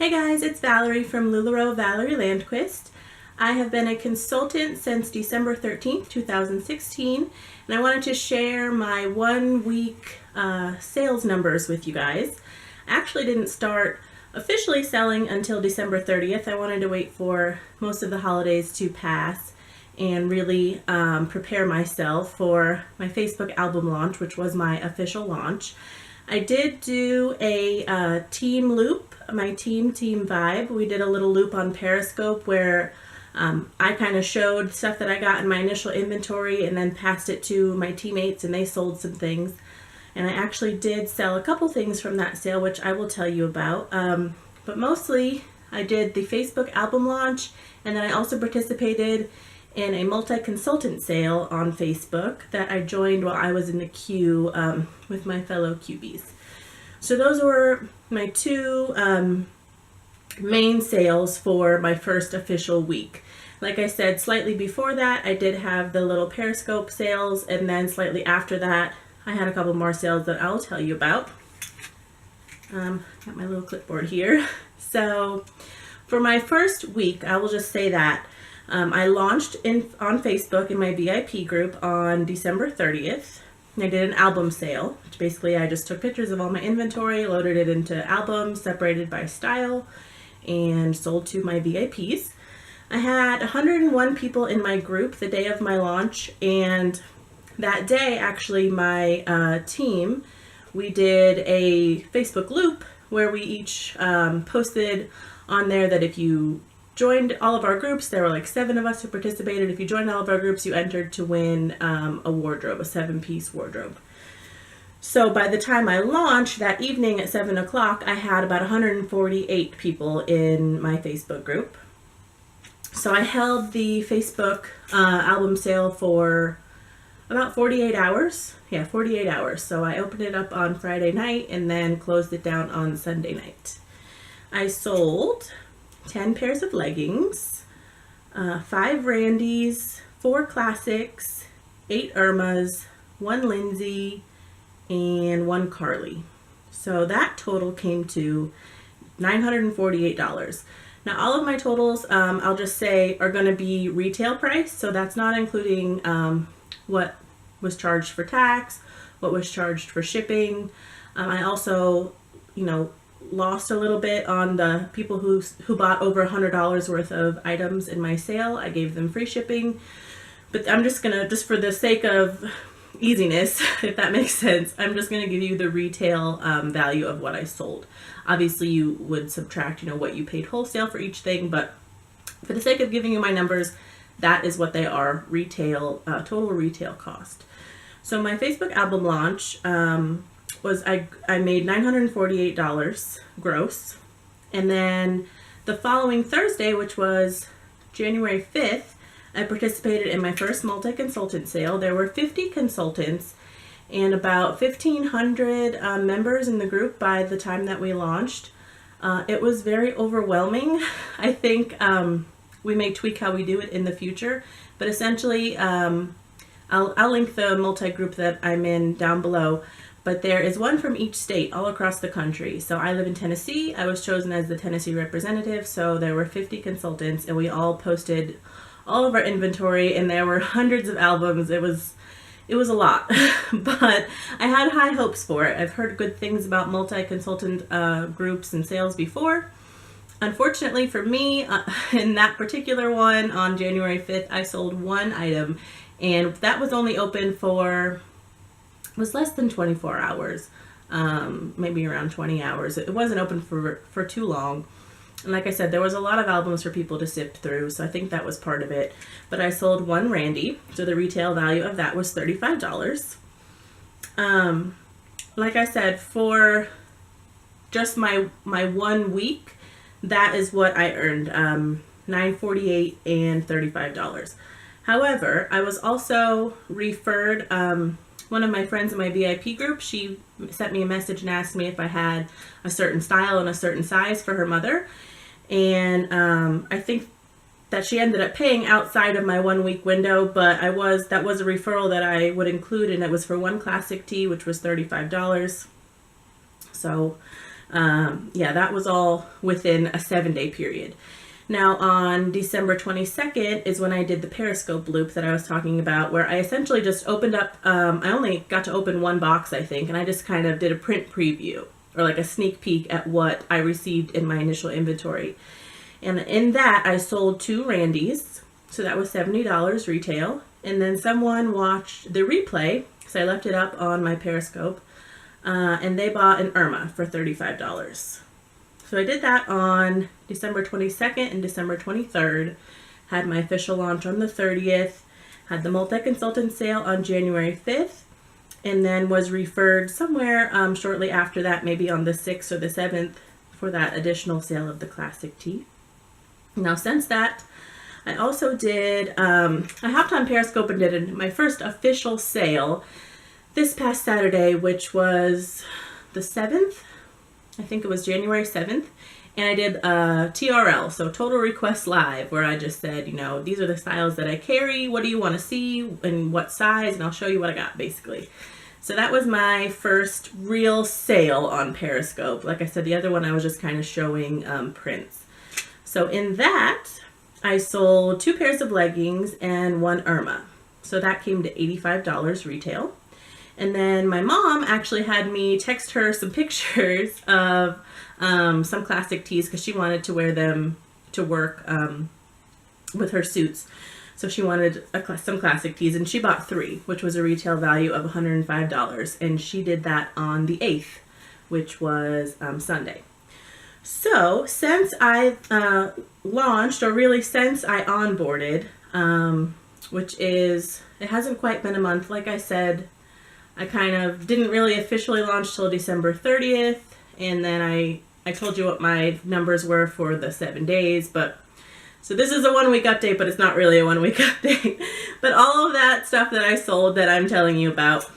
Hey guys, it's Valerie from LuLaRoe Valerie Landquist. I have been a consultant since December 13th, 2016, and I wanted to share my 1 week sales numbers with you guys. I actually didn't start officially selling until December 30th. I wanted to wait for most of the holidays to pass and really prepare myself for my Facebook album launch, which was my official launch. I did do a team loop, my team vibe. We did a little loop on Periscope where I kind of showed stuff that I got in my initial inventory and then passed it to my teammates and they sold some things. And I actually did sell a couple things from that sale, which I will tell you about. But mostly I did the Facebook album launch, and then I also participated in a multi-consultant sale on Facebook that I joined while I was in the queue with my fellow QBs. So those were my two main sales for my first official week. Like I said, slightly before that, I did have the little Periscope sales, and then slightly after that, I had a couple more sales that I'll tell you about. Got my little clipboard here. So for my first week, I will just say that I launched on Facebook in my VIP group on December 30th. I did an album sale, which basically I just took pictures of all my inventory, loaded it into albums, separated by style, and sold to my VIPs. I had 101 people in my group the day of my launch, and that day, actually, my team, we did a Facebook loop where we each posted on there that if you joined all of our groups, there were like 7 of us who participated. If you joined all of our groups, you entered to win a wardrobe, a 7-piece wardrobe. So by the time I launched that evening at 7 o'clock, I had about 148 people in my Facebook group. So I held the Facebook album sale for about 48 hours. Yeah, 48 hours. So I opened it up on Friday night and then closed it down on Sunday night. I sold 10 pairs of leggings, 5 Randys, 4 classics, 8 Irmas, 1 Lindsay, and 1 Carly. So that total came to $948. Now all of my totals, I'll just say, are going to be retail price. So that's not including what was charged for tax, what was charged for shipping. I also, lost a little bit on the people who bought over $100 worth of items in my sale. I gave them free shipping, but I'm just for the sake of easiness, if that makes sense, I'm just gonna give you the retail value of what I sold. Obviously you would subtract, what you paid wholesale for each thing, but for the sake of giving you my numbers, that is what they are, retail, total retail cost. So my Facebook album launch, I made $948 gross, and then the following Thursday, which was January 5th, I participated in my first multi-consultant sale. There were 50 consultants and about 1,500 members in the group by the time that we launched. It was very overwhelming. I think we may tweak how we do it in the future, but essentially I'll link the multi-group that I'm in down below. But there is one from each state all across the country. So I live in Tennessee. I was chosen as the Tennessee representative. So there were 50 consultants and we all posted all of our inventory, and there were hundreds of albums. It was a lot, but I had high hopes for it. I've heard good things about multi-consultant groups and sales before. Unfortunately for me, in that particular one on January 5th, I sold 1 item, and that was only open for was less than 24 hours, maybe around 20 hours. It wasn't open for too long. And like I said, there was a lot of albums for people to sift through, so I think that was part of it. But I sold 1 Randy, so the retail value of that was $35. Like I said, for just my 1 week, that is what I earned, $948 and $35. However, I was also referred, one of my friends in my VIP group, she sent me a message and asked me if I had a certain style and a certain size for her mother. And I think that she ended up paying outside of my 1 week window, but that was a referral that I would include, and it was for 1 classic tee, which was $35. So Yeah, that was all within a 7-day period. Now on December 22nd is when I did the Periscope loop that I was talking about, where I essentially just opened up, I only got to open one box, I think, and I just kind of did a print preview, or like a sneak peek at what I received in my initial inventory. And in that, I sold 2 Randys, so that was $70 retail. And then someone watched the replay, because I left it up on my Periscope, and they bought an Irma for $35. So I did that on December 22nd and December 23rd, had my official launch on the 30th, had the multi-consultant sale on January 5th, and then was referred somewhere shortly after that, maybe on the 6th or the 7th, for that additional sale of the classic tee. Now since that, I also did, I hopped on Periscope and did my first official sale this past Saturday, which was the 7th. I think it was January 7th, and I did a TRL, so Total Request Live, where I just said, you know, these are the styles that I carry, what do you want to see, and what size, and I'll show you what I got, basically. So that was my first real sale on Periscope. Like I said, the other one I was just kind of showing prints. So in that, I sold 2 pairs of leggings and 1 Irma. So that came to $85 retail. And then my mom actually had me text her some pictures of some classic tees because she wanted to wear them to work with her suits. So she wanted some classic tees, and she bought 3, which was a retail value of $105. And she did that on the 8th, which was Sunday. So since I launched, or really since I onboarded, which is, it hasn't quite been a month, like I said, I kind of didn't really officially launch till December 30th, and then I told you what my numbers were for the 7 days, but so this is a 1-week update, but it's not really a 1-week update. But all of that stuff that I sold that I'm telling you about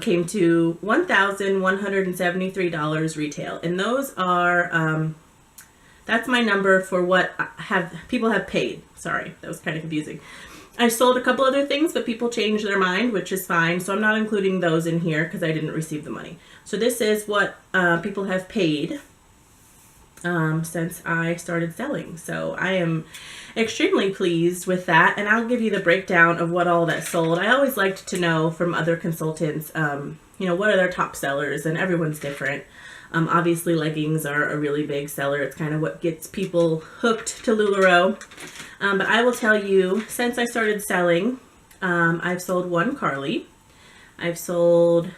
came to $1,173 retail, and those are that's my number for what people have paid. Sorry, that was kind of confusing. I sold a couple other things, but people changed their mind, which is fine. So I'm not including those in here because I didn't receive the money. So this is what people have paid since I started selling. So I am extremely pleased with that. And I'll give you the breakdown of what all that sold. I always liked to know from other consultants, you know, what are their top sellers, and everyone's different. Obviously leggings are a really big seller. It's kind of what gets people hooked to LuLaRoe. But I will tell you, since I started selling, I've sold 1 Carly. I've sold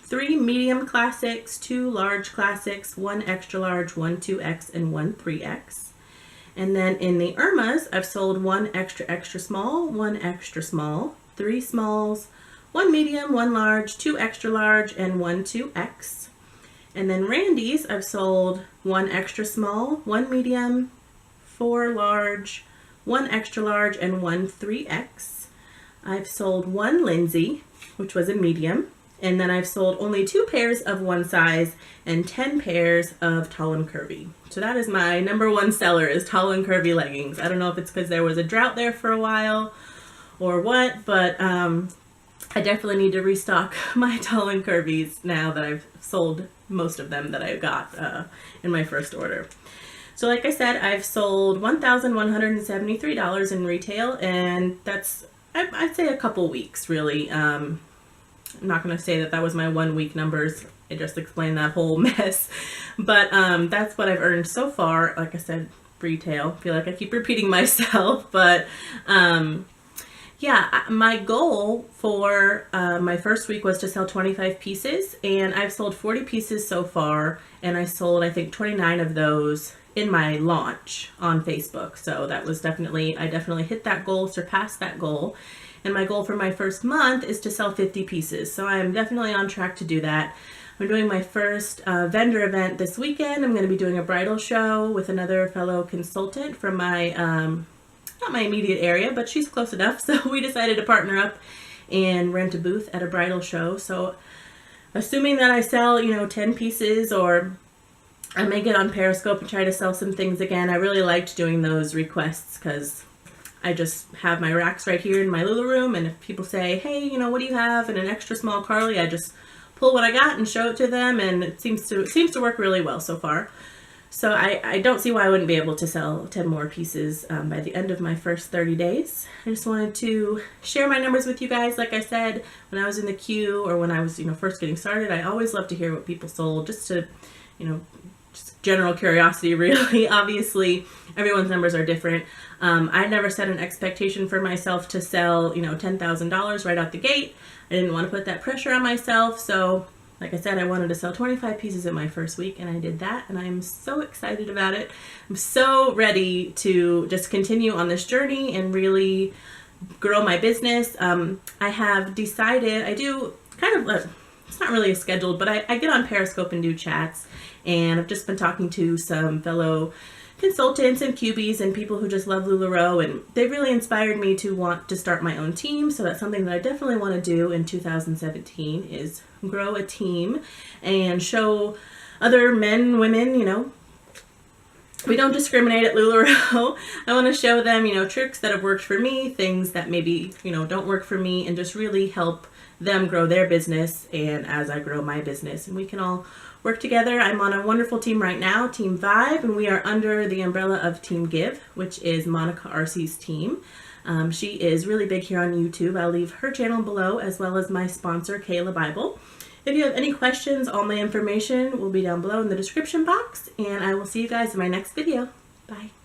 3 medium classics, 2 large classics, 1 extra large, 1 2X, and 1 3X. And then in the Irmas, I've sold 1 extra extra small, 1 extra small, 3 smalls, 1 medium, 1 large, 2 extra large, and 1 2X. And then Randy's, I've sold 1 extra small, 1 medium, 4 large, 1 extra large, and 1 3X. I've sold 1 Lindsay, which was a medium, and then I've sold only 2 pairs of 1 size and 10 pairs of tall and curvy. So that is my number 1 seller, is tall and curvy leggings. I don't know if it's because there was a drought there for a while or what, but I definitely need to restock my tall and curvies now that I've sold most of them that I got in my first order. So like I said, I've sold $1,173 in retail, and that's, I'd say, a couple weeks, really. I'm not going to say that that was my 1-week numbers. I just explained that whole mess. But that's what I've earned so far. Like I said, retail. I feel like I keep repeating myself, but yeah, my goal for my first week was to sell 25 pieces, and I've sold 40 pieces so far, and I sold, I think, 29 of those in my launch on Facebook. So that was definitely, I definitely hit that goal, surpassed that goal. And my goal for my first month is to sell 50 pieces. So I am definitely on track to do that. I'm doing my first vendor event this weekend. I'm going to be doing a bridal show with another fellow consultant from my, not my immediate area, but she's close enough. So we decided to partner up and rent a booth at a bridal show. So assuming that I sell, 10 pieces, or I may get on Periscope and try to sell some things again. I really liked doing those requests because I just have my racks right here in my Lula room, and if people say, hey, what do you have in an extra small Carly, I just pull what I got and show it to them, and it seems to work really well so far. So I don't see why I wouldn't be able to sell 10 more pieces by the end of my first 30 days. I just wanted to share my numbers with you guys. Like I said, when I was in the queue or when I was, first getting started, I always love to hear what people sold, just to, just general curiosity, really. Obviously, everyone's numbers are different. I never set an expectation for myself to sell, $10,000 right out the gate. I didn't want to put that pressure on myself. So like I said, I wanted to sell 25 pieces in my first week, and I did that, and I'm so excited about it. I'm so ready to just continue on this journey and really grow my business. I have decided, I do kind of, it's not really a scheduled, but I get on Periscope and do chats, and I've just been talking to some fellow consultants and QBs and people who just love LuLaRoe, and they really inspired me to want to start my own team. So that's something that I definitely want to do in 2017, is grow a team and show other men, women, we don't discriminate at LuLaRoe. I want to show them, tricks that have worked for me, things that maybe, don't work for me, and just really help them grow their business, and as I grow my business, and we can all work together. I'm on a wonderful team right now, Team Vibe, and we are under the umbrella of Team Give, which is Monica Arcee's team. She is really big here on YouTube. I'll leave her channel below, as well as my sponsor, Kayla Bible. If you have any questions, all my information will be down below in the description box, and I will see you guys in my next video. Bye.